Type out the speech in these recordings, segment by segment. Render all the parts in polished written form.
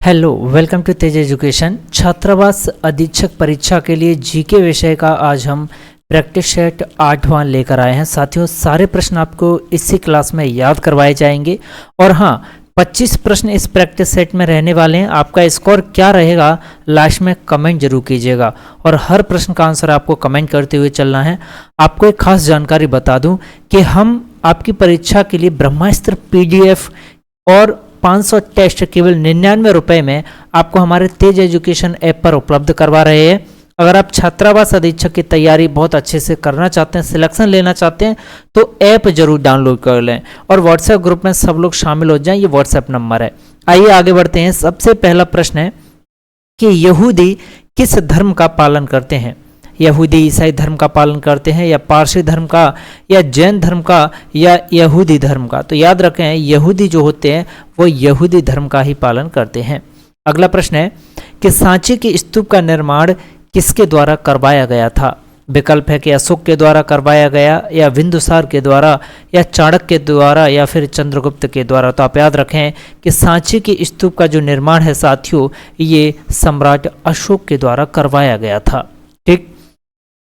Hello, welcome to Tej education. छात्रावास अधीक्षक परीक्षा के लिए जीके विषय का आज हम प्रैक्टिस सेट 8वां लेकर आए हैं। साथियों, सारे प्रश्न आपको इसी क्लास में याद करवाए जाएंगे और हाँ, 25 प्रश्न इस प्रैक्टिस सेट में रहने वाले हैं। आपका स्कोर क्या रहेगा लास्ट में कमेंट जरूर कीजिएगा और हर प्रश्न का आंसर आपको कमेंट करते हुए चलना है। आपको एक खास जानकारी बता दूं कि हम आपकी परीक्षा के लिए ब्रह्मास्त्र PDF और 500 टेस्ट केवल 99 रुपए में आपको हमारे तेज एजुकेशन ऐप पर उपलब्ध करवा रहे हैं। अगर आप छात्रावास अधीक्षक की तैयारी बहुत अच्छे से करना चाहते हैं, सिलेक्शन लेना चाहते हैं, तो ऐप जरूर डाउनलोड कर लें और व्हाट्सएप ग्रुप में सब लोग शामिल हो जाएं। ये व्हाट्सएप नंबर है। आइए आगे बढ़ते हैं। सबसे पहला प्रश्न है कि यहूदी किस धर्म का पालन करते हैं? यहूदी ईसाई धर्म का पालन करते हैं या पारसी धर्म का या जैन धर्म का या यहूदी धर्म का? तो याद रखें, यहूदी जो होते हैं वो यहूदी धर्म का ही पालन करते हैं। अगला प्रश्न है कि सांची की स्तूप का निर्माण किसके द्वारा करवाया गया था? विकल्प है कि अशोक के द्वारा करवाया गया या बिंदुसार के द्वारा या चाणक्य के द्वारा या फिर चंद्रगुप्त के द्वारा। तो आप याद रखें कि सांची की स्तूप का जो निर्माण है साथियों, ये सम्राट अशोक के द्वारा करवाया गया था। ठीक।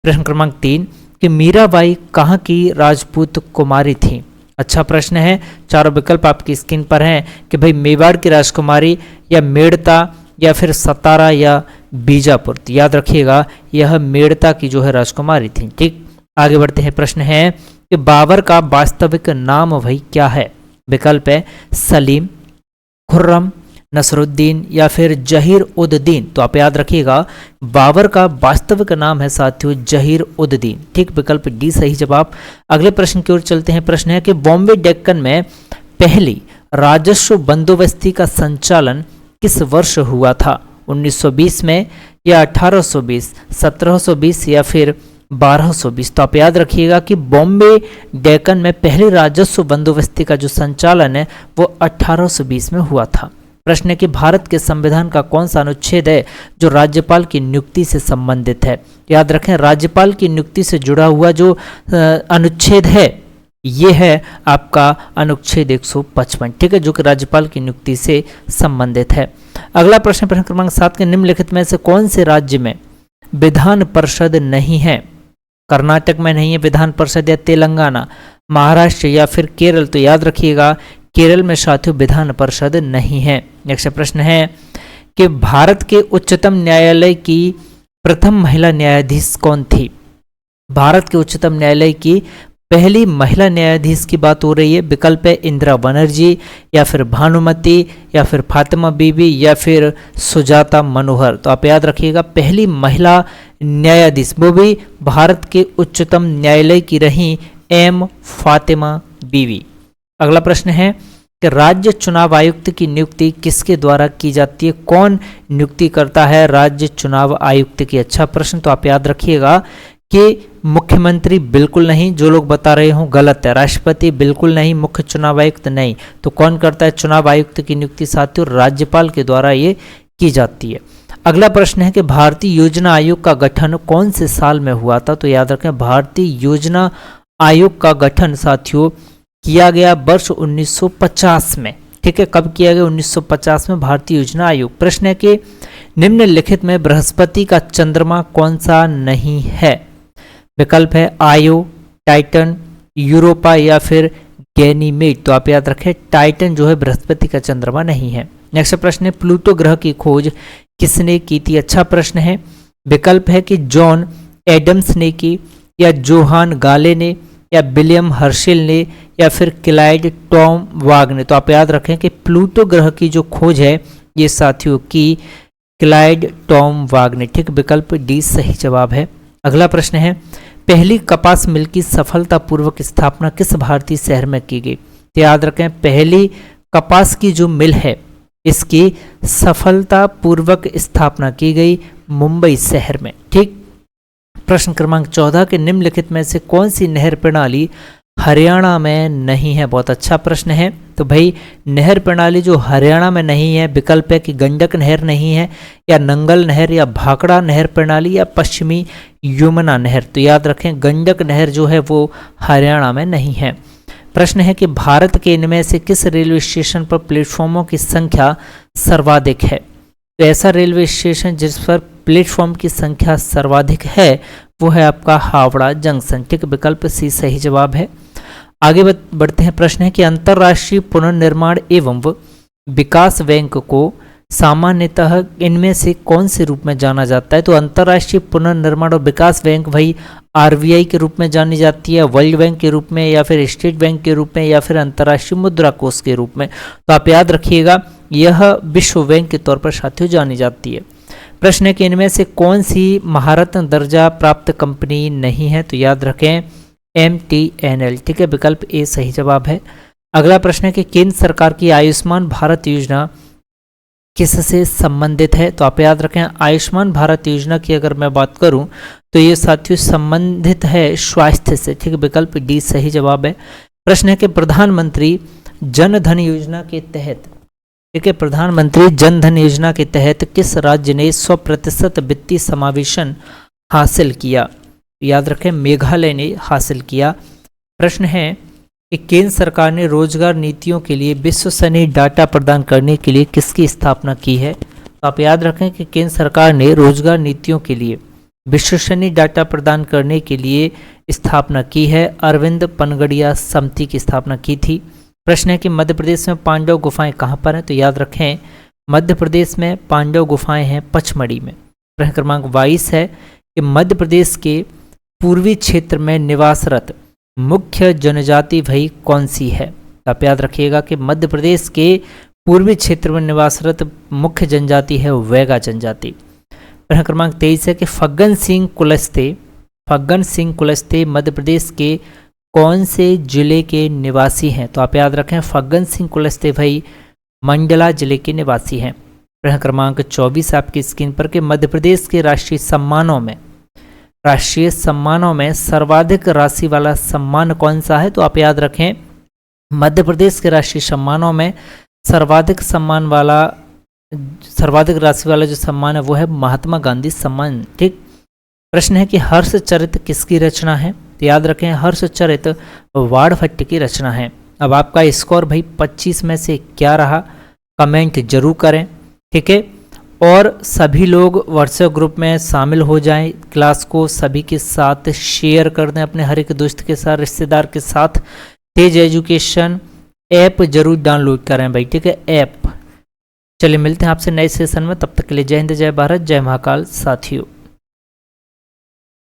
प्रश्न क्रमांक 3 कि मीराबाई कहाँ की राजपूत कुमारी थी? अच्छा प्रश्न है। चारों विकल्प आपकी स्क्रीन पर हैं कि भाई मेवाड़ की राजकुमारी या मेड़ता या फिर सतारा या बीजापुर। तो याद रखिएगा यह मेड़ता की जो है राजकुमारी थी। ठीक, आगे बढ़ते हैं। प्रश्न है कि बाबर का वास्तविक नाम भाई क्या है? विकल्प है सलीम, खुर्रम, नसरुद्दीन या फिर जहीर उद दीन। तो आप याद रखिएगा बाबर का वास्तविक नाम है साथियों जहीर उद दीन। ठीक, विकल्प डी सही जवाब। अगले प्रश्न की ओर चलते हैं। प्रश्न है कि बॉम्बे डेक्कन में पहली राजस्व बंदोबस्ती का संचालन किस वर्ष हुआ था? 1920 में या 1820, 1720 या फिर 1220? तो आप याद रखिएगा कि बॉम्बे डेक्कन में पहली राजस्व बंदोबस्ती का जो संचालन है वो 1820 में हुआ था। प्रश्न है कि भारत के संविधान का कौन सा अनुच्छेद है जो राज्यपाल की नियुक्ति से संबंधित है? याद रखें, राज्यपाल की नियुक्ति से जुड़ा हुआ जो अनुच्छेद है ये है आपका अनुच्छेद 155। ठीक है, जो कि राज्यपाल की नियुक्ति से संबंधित है। अगला प्रश्न, प्रश्न क्रमांक 7 के निम्नलिखित में से कौन से राज्य में विधान परिषद नहीं है? कर्नाटक में नहीं है विधान परिषद या तेलंगाना, महाराष्ट्र या फिर केरल? तो याद रखिएगा केरल में साथियों विधान परिषद नहीं है। नेक्स्ट प्रश्न है कि भारत के उच्चतम न्यायालय की प्रथम महिला न्यायाधीश कौन थी? भारत के उच्चतम न्यायालय की पहली महिला न्यायाधीश की बात हो रही है। विकल्प है इंदिरा बनर्जी या फिर भानुमति या फिर फातिमा बीबी या फिर सुजाता मनोहर। तो आप याद रखिएगा पहली महिला न्यायाधीश वो भी भारत के उच्चतम न्यायालय की रही एम फातिमा बीबी। अगला प्रश्न है कि राज्य चुनाव आयुक्त की नियुक्ति किसके द्वारा की जाती है? कौन नियुक्ति करता है राज्य चुनाव आयुक्त की? अच्छा प्रश्न। तो आप याद रखिएगा कि मुख्यमंत्री बिल्कुल नहीं, जो लोग बता रहे हो गलत है। राष्ट्रपति बिल्कुल नहीं, मुख्य चुनाव आयुक्त नहीं। तो कौन करता है चुनाव आयुक्त की नियुक्ति साथियों? राज्यपाल के द्वारा ये की जाती है। अगला प्रश्न है कि भारतीय योजना आयोग का गठन कौन से साल में हुआ था? तो याद रखें भारतीय योजना आयोग का गठन साथियों किया गया वर्ष 1950 में। ठीक है, कब किया गया? 1950 में भारतीय योजना आयोग। प्रश्न है कि निम्नलिखित में बृहस्पति का चंद्रमा कौन सा नहीं है? विकल्प है आयो, टाइटन, यूरोपा या फिर गैनीमेड। तो आप याद रखें टाइटन जो है बृहस्पति का चंद्रमा नहीं है। नेक्स्ट प्रश्न है प्लूटो ग्रह की खोज किसने की थी? अच्छा प्रश्न है। विकल्प है कि जॉन एडम्स ने की या जोहान गाले ने या विलियम हर्शेल ने या फिर क्लाइड टॉम वाग ने? तो आप याद रखें कि प्लूटो ग्रह की जो खोज है ये साथियों की क्लाइड टॉम वाग ने। ठीक, विकल्प डी सही जवाब है। अगला प्रश्न है पहली कपास मिल की सफलतापूर्वक स्थापना किस भारतीय शहर में की गई? तो याद रखें पहली कपास की जो मिल है इसकी सफलतापूर्वक स्थापना की गई मुंबई शहर में। ठीक, प्रश्न क्रमांक 14 के निम्नलिखित में से कौन सी नहर प्रणाली हरियाणा में नहीं है? बहुत अच्छा प्रश्न है। तो भाई नहर प्रणाली जो हरियाणा में नहीं है, विकल्प है कि गंडक नहर नहीं है या नंगल नहर या भाखड़ा नहर प्रणाली या पश्चिमी यमुना नहर। तो याद रखें गंडक नहर जो है वो हरियाणा में नहीं है। प्रश्न है कि भारत के इनमें से किस रेलवे स्टेशन पर प्लेटफॉर्मों की संख्या सर्वाधिक है? तो ऐसा रेलवे स्टेशन जिस पर प्लेटफॉर्म की संख्या सर्वाधिक है वो है आपका हावड़ा जंक्शन। ठीक, विकल्प सी सही जवाब है। आगे बढ़ते हैं। प्रश्न है कि अंतर्राष्ट्रीय पुनर्निर्माण एवं विकास बैंक को सामान्यतः इनमें से कौन से रूप में जाना जाता है? तो अंतर्राष्ट्रीय पुनर्निर्माण और विकास बैंक भाई आरबीआई के रूप में जानी जाती है, वर्ल्ड बैंक के रूप में, या फिर स्टेट बैंक के रूप में, या फिर अंतर्राष्ट्रीय मुद्रा कोष के रूप में। तो आप याद रखिएगा यह विश्व बैंक के तौर पर साथियों जानी जाती है। प्रश्न है कि इनमें से कौन सी महारत्न दर्जा प्राप्त कंपनी नहीं है? तो याद रखें MTNL। ठीक है, विकल्प ए सही जवाब है। अगला प्रश्न है कि केंद्र सरकार की आयुष्मान भारत योजना किससे संबंधित है? तो आप याद रखें आयुष्मान भारत योजना की अगर मैं बात करूं तो ये साथियों संबंधित है स्वास्थ्य से। ठीक है, विकल्प डी सही जवाब है। प्रश्न है कि प्रधानमंत्री जन धन योजना के तहत, ठीक है, प्रधानमंत्री जन धन योजना के तहत किस राज्य ने 100% वित्तीय समावेशन हासिल किया? याद रखें मेघालय ने हासिल किया। प्रश्न है कि केंद्र सरकार ने रोजगार नीतियों के लिए विश्वसनीय डाटा प्रदान करने के लिए किसकी स्थापना की है? तो आप याद रखें कि केंद्र सरकार ने रोजगार नीतियों के लिए विश्वसनीय डाटा प्रदान करने के लिए स्थापना की है, अरविंद पनगड़िया समिति की स्थापना की थी। प्रश्न है कि मध्य प्रदेश में पांडव गुफाएं कहाँ पर हैं? तो याद रखें मध्य प्रदेश में पांडव गुफाएं हैं पचमढ़ी में। प्रश्न क्रमांक 22 है कि मध्य प्रदेश के पूर्वी क्षेत्र में निवासरत मुख्य जनजाति वही कौन सी है? आप याद रखिएगा कि मध्य प्रदेश के पूर्वी क्षेत्र में निवासरत मुख्य जनजाति है वैगा जनजाति। प्रश्न क्रमांक 23 है कि फग्गन सिंह कुलस्ते मध्य प्रदेश के कौन से जिले के निवासी हैं? तो आप याद रखें फग्गन सिंह कुलस्ते भाई मंडला जिले के निवासी हैं। प्रश्न क्रमांक 24 आपकी स्क्रीन पर कि मध्य प्रदेश के राष्ट्रीय सम्मानों में सर्वाधिक राशि वाला सम्मान कौन सा है? तो आप याद रखें मध्य प्रदेश के राष्ट्रीय सम्मानों में सर्वाधिक राशि वाला जो सम्मान है वो है महात्मा गांधी सम्मान। ठीक, प्रश्न है कि हर्षचरित किसकी रचना है? तो याद रखें हर्षचरित वाड़भट्ट की रचना है। अब आपका स्कोर भाई 25 में से क्या रहा कमेंट जरूर करें। ठीक है, और सभी लोग व्हाट्सएप ग्रुप में शामिल हो जाएं, क्लास को सभी के साथ शेयर कर दें, अपने हर एक दोस्त के साथ, रिश्तेदार के साथ। तेज एजुकेशन ऐप जरूर डाउनलोड करें भाई। ठीक है, ऐप। चलिए मिलते हैं आपसे नए सेशन में, तब तक के लिए जय हिंद, जय भारत, जय महाकाल साथियों।